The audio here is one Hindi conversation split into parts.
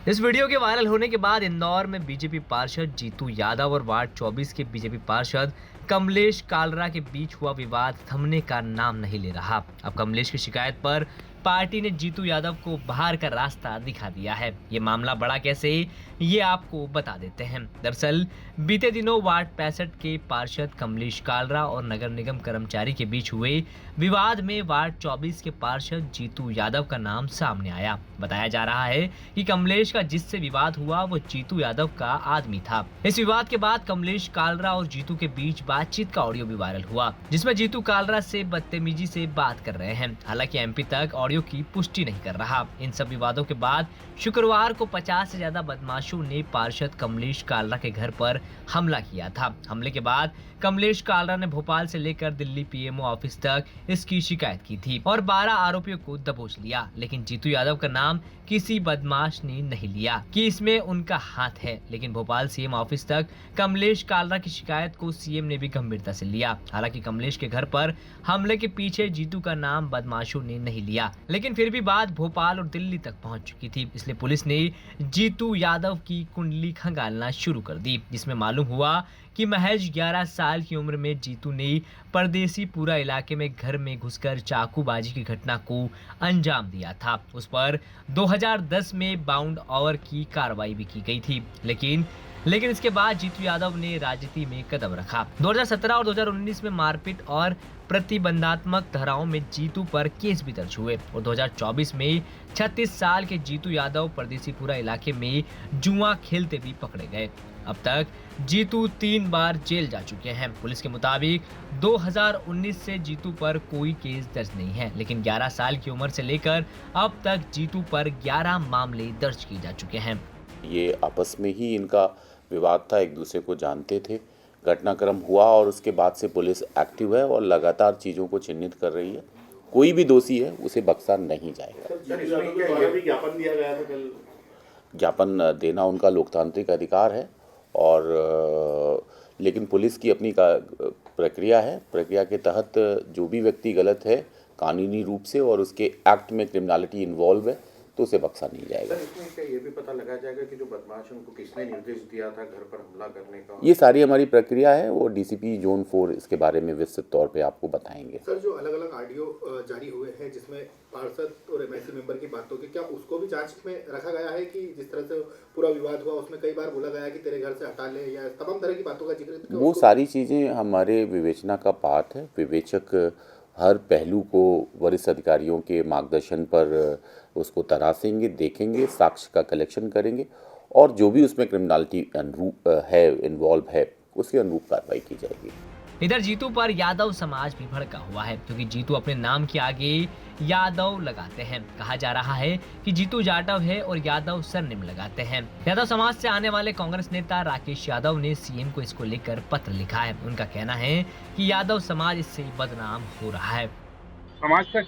इस वीडियो के वायरल होने के बाद इंदौर में बीजेपी पार्षद जीतू यादव और वार्ड 24 के बीजेपी पार्षद कमलेश कालरा के बीच हुआ विवाद थमने का नाम नहीं ले रहा। अब कमलेश की शिकायत पर पार्टी ने जीतू यादव को बाहर का रास्ता दिखा दिया है। ये मामला बड़ा कैसे, ये आपको बता देते हैं। दरअसल बीते दिनों वार्ड 65 के पार्षद कमलेश कालरा और नगर निगम कर्मचारी के बीच हुए विवाद में वार्ड 24 के पार्षद जीतू यादव का नाम सामने आया। बताया जा रहा है कि कमलेश का जिससे विवाद हुआ वो जीतू यादव का आदमी था। इस विवाद के बाद कमलेश कालरा और जीतू के बीच बातचीत का ऑडियो भी वायरल हुआ, जिसमें जीतू कालरा से बदतमीजी से बात कर रहे हैं। हालांकि एमपी तक ऑडियो की पुष्टि नहीं कर रहा। इन सब विवादों के बाद शुक्रवार को 50 से ज्यादा बदमाशों ने पार्षद कमलेश कालरा के घर पर हमला किया था। हमले के बाद कमलेश कालरा ने भोपाल से लेकर दिल्ली पीएमओ ऑफिस तक इसकी शिकायत की थी और 12 आरोपियों को दबोच लिया। लेकिन जीतू यादव का नाम किसी बदमाश ने नहीं लिया कि इसमें उनका हाथ है। लेकिन भोपाल सीएम ऑफिस तक कमलेश कालरा की शिकायत को सीएम ने भी गंभीरता से लिया। हालांकि कमलेश के घर पर हमले के पीछे जीतू का नाम बदमाशों ने नहीं लिया, लेकिन फिर भी बात भोपाल और दिल्ली तक पहुंच चुकी थी। इसलिए पुलिस ने जीतू यादव की कुंडली खंगालना शुरू कर दी, जिसमें मालूम हुआ कि महज 11 साल की उम्र में जीतू ने परदेसी पूरा इलाके में घर में घुसकर चाकूबाजी की घटना को अंजाम दिया था। उस पर 2010 में बाउंड ओवर की कार्रवाई भी की गई थी। लेकिन इसके बाद जीतू यादव ने राजनीति में कदम रखा। 2017 और 2019 में मारपीट और प्रतिबंधात्मक धाराओं में जीतू पर केस भी दर्ज हुए और 2024 में 36 साल के जीतू यादव परदेसीपुरा इलाके में जुआ खेलते भी पकड़े गए। अब तक जीतू 3 बार जेल जा चुके हैं। पुलिस के मुताबिक 2019 से जीतू पर कोई केस दर्ज नहीं है, लेकिन 11 साल की उम्र से लेकर अब तक जीतू पर 11 मामले दर्ज किए जा चुके हैं। ये आपस में ही इनका विवाद था, एक दूसरे को जानते थे। घटनाक्रम हुआ और उसके बाद से पुलिस एक्टिव है और लगातार चीज़ों को चिन्हित कर रही है। कोई भी दोषी है उसे बख्शा नहीं जाएगा। ज्ञापन दिया गया था कल। ज्ञापन देना उनका लोकतांत्रिक अधिकार है और लेकिन पुलिस की अपनी प्रक्रिया है। प्रक्रिया के तहत जो भी व्यक्ति गलत है कानूनी रूप से और उसके एक्ट में क्रिमिनलिटी इन्वॉल्व है तो उसे बख्शा नहीं जाएगा। सर, इसमें क्या ये भी पता लगाया जाएगा कि जो बदमाश उनको किसने निर्देश दिया था घर पर हमला करने का? ये सारी हमारी प्रक्रिया है, वो डीसीपी जोन 4 इसके बारे में विस्तृत तौर पे आपको बताएंगे। सर, जो अलग अलग ऑडियो जारी हुए हैं जिसमें पार्षद और एमआईसी मेंबर की बात होगी, क्या उसको भी जांच में रखा गया है कि जिस तरह से पूरा विवाद हुआ उसमें कई बार बोला गया कि तेरे घर से हटा ले या तमाम तरह की बातों का जिक्र? वो सारी चीज़ें हमारे विवेचना का पार्ट है। विवेचक हर पहलू को वरिष्ठ अधिकारियों के मार्गदर्शन पर उसको तराशेंगे, देखेंगे, साक्ष्य का कलेक्शन करेंगे और जो भी उसमें क्रिमिनलिटी इन्वॉल्व है उसके अनुरूप कार्रवाई की जाएगी। इधर जीतू पर यादव समाज भी भड़का हुआ है, क्योंकि जीतू अपने नाम के आगे यादव लगाते हैं। कहा जा रहा है कि जीतू जाटव है और यादव सरनेम लगाते हैं। यादव समाज से आने वाले कांग्रेस नेता राकेश यादव ने सीएम को इसको लेकर पत्र लिखा है। उनका कहना है कि यादव समाज इससे बदनाम हो रहा है। समाज तक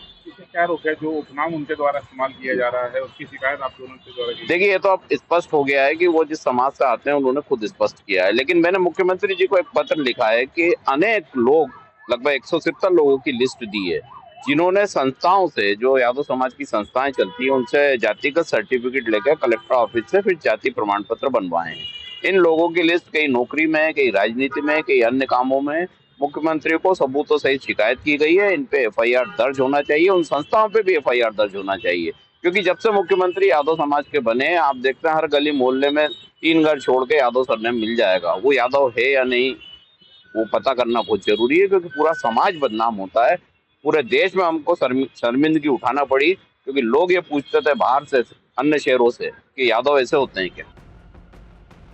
क्या रोक है जो उपनाम उनके द्वारा इस्तेमाल किया जा रहा है, उसकी शिकायत आप दोनों के द्वारा की? देखिए, ये तो अब स्पष्ट हो गया है कि वो जिस समाज से आते हैं उन्होंने खुद स्पष्ट किया है। लेकिन मैंने मुख्यमंत्री जी को एक पत्र लिखा है कि अनेक लोग, लगभग 170 लोगों की लिस्ट दी है जिन्होंने संस्थाओं से, जो यादव समाज की संस्थाएं चलती हैं, उनसे जातिगत सर्टिफिकेट लेकर कलेक्टर ऑफिस से फिर जाति प्रमाण पत्र बनवाए हैं। इन लोगों की लिस्ट कई नौकरी में है, कई राजनीति में, कई अन्य कामों में। मुख्यमंत्री को सबूतों सहित शिकायत की गई है। इन पे एफआईआर दर्ज होना चाहिए, उन संस्थाओं पे भी एफआईआर दर्ज होना चाहिए, क्योंकि जब से मुख्यमंत्री यादव समाज के बने आप देखते हैं हर गली मोहल्ले में 3 घर छोड़ के यादव सरनेम मिल जाएगा। वो यादव है या नहीं वो पता करना बहुत जरूरी है, क्योंकि पूरा समाज बदनाम होता है। पूरे देश में हमको शर्मिंदगी उठाना पड़ी, क्योंकि लोग ये पूछते थे बाहर से, अन्य शहरों से, कि यादव ऐसे होते हैं क्या।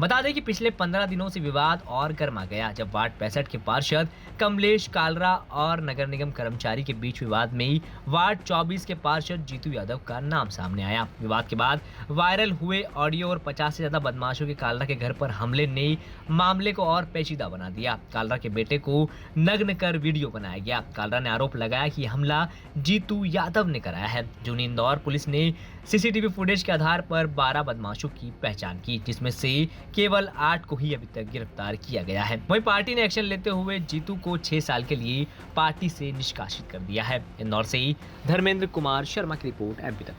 बता दें कि पिछले 15 दिनों से विवाद और गर्मा गया, जब वार्ड 65 के पार्षद कमलेश कालरा और नगर निगम कर्मचारी के बीच विवाद में वार्ड 24 के पार्षद जीतू यादव का नाम सामने आया। विवाद के बाद वायरल हुए ऑडियो और 50 से ज्यादा बदमाशों के कालरा के घर पर हमले ने मामले को और पेचीदा बना दिया। कालरा के बेटे को नग्न कर वीडियो बनाया गया। कालरा ने आरोप लगाया कि हमला जीतू यादव ने कराया है। जूनी इंदौर पुलिस ने सीसीटीवी फुटेज के आधार पर 12 बदमाशों की पहचान की, जिसमें से केवल 8 को ही अभी तक गिरफ्तार किया गया है। वहीं पार्टी ने एक्शन लेते हुए जीतू को 6 साल के लिए पार्टी से निष्कासित कर दिया है। इंदौर से ही धर्मेंद्र कुमार शर्मा की रिपोर्ट एमपी तक।